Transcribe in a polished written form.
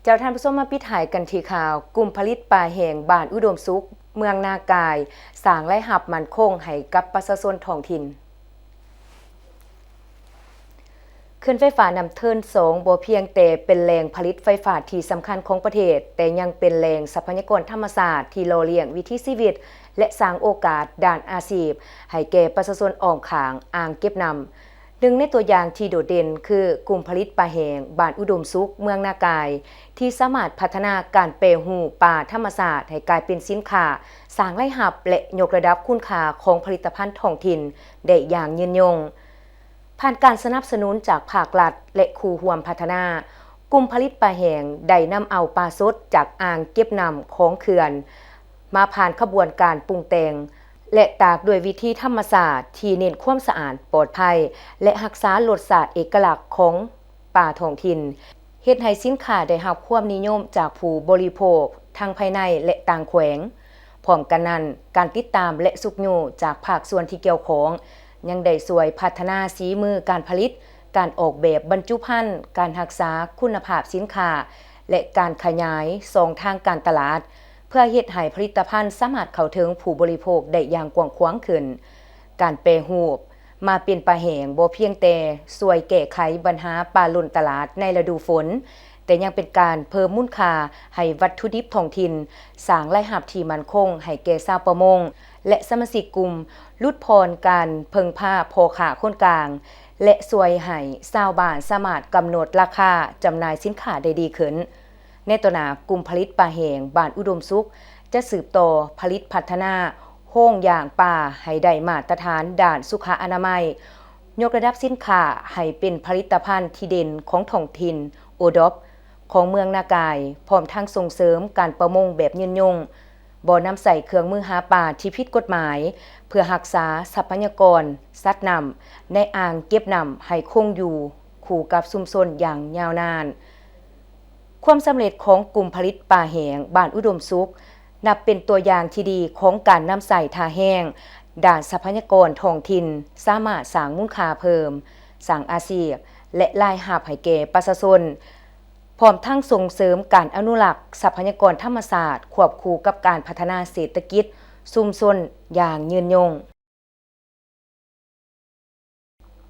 เจ้าท่านผู้ชมมาปิดท้ายกันที่ข่าวกลุ่มผลิตปลาแห้งบ้านอุดมสุขเมืองนากายสร้างและหับมั่นคงให้กับประชาชนท้องถิ่นเขื่อนไฟฟ้าน้ำเทิน2บ่เพียงแต่เป็นแหล่งผลิตไฟฟ้าที่สำคัญของประเทศแต่ยังเป็นแหล่งทรัพยากรธรรมชาติที่หล่อเลี้ยงวิถีชีวิตและสร้างโอกาสด้านอาชีพให้แก่ประชาชนอ้อมข้างอ่างเก็บน้ำหนึ่งในตัวอย่างที่โดดเด่นคือกลุ่มผลิตปลาแห้งบ้านอุดมสุขเมืองนากายที่สามารถพัฒนาการแปรรูปปลาธรรมชาติให้กลายเป็นสินค้าสร้างรายรับและยกระดับคุณค่าของผลิตภัณฑ์ท้องถิ่นได้อย่างยืนยงผ่านการสนับสนุนจากภาครัฐและคู่ร่วมพัฒนากลุ่มผลิตปลาแห้งได้นำเอาปลาสดจากอ่างเก็บน้ำของเขื่อนมาผ่านขบวนการปรุงแต่งและตากด้วยวิธีธรรมชาติที่เน้นความสะอาดปลอดภัยและรักษารสชาติเอกลักษณ์ของปลาท้องถิ่นเฮ็ดให้สินค้าได้รับความนิยมจากผู้บริโภคทั้งภายในและต่างแขวงพร้อมกันนั้นการติดตามและสุขอยู่จากภาคส่วนที่เกี่ยวข้องยังได้ช่วยพัฒนาฝีมือการผลิตการออกแบบบรรจุภัณฑ์การรักษาคุณภาพสินค้าและการขยายช่องทางการตลาดเพื่อเฮ็ดให้ผลิตภัณฑ์สามารถเข้าถึงผู้บริโภคได้อย่างกว้างขวางขึ้นการแปรรูปมาเป็นปลาแห้งบ่เพียงแต่ช่วยแก้ไขปัญหาปลาล้นตลาดในฤดูฝนแต่ยังเป็นการเพิ่มมูลค่าให้วัตถุดิบท้องถิ่นสร้างรายรับที่มั่นคงให้แก่ชาวประมงและสมาชิกกลุ่มลดผ่อนการพึ่งพาพ่อค้าคนกลางและช่วยให้ชาวบ้านสามารถกำหนดราคาจำหน่ายสินค้าได้ดีขึ้นในตัวหน้ากลุ่มผลิตปลาแห้งบ้านอุดมสุขจะสืบต่อผลิตพัฒนาโรงย่างปลาให้ได้มาตรฐานด้านสุขอนามัยยกระดับสินค้าให้เป็นผลิตภัณฑ์ที่เด่นของท้องถิ่นโอดอปของเมืองนากายพร้อมทั้งส่งเสริมการประมงแบบยืนยงบ่นำใส่เครื่องมือหาปลาที่ผิดกฎหมายเพื่อรักษาทรัพยากรสัตว์น้ำในอ่างเก็บน้ำให้คงอยู่คู่กับชุมชนอย่างยาวนานความสำเร็จของกลุ่มผลิตปลาแห้งบ้านอุดมสุขนับเป็นตัวอย่างที่ดีของการนำใส่ท่าแห้งด้านทรัพยากรท้องถิ่นสามารถสร้างมูลค่าเพิ่มสร้างอาชีพและรายรับให้แก่ประชาชนพร้อมทั้งส่งเสริมการอนุรักษ์ทรัพยากรธรรมชาติควบคู่กับการพัฒนาเศรษฐกิจชุมชนอย่างยืนยง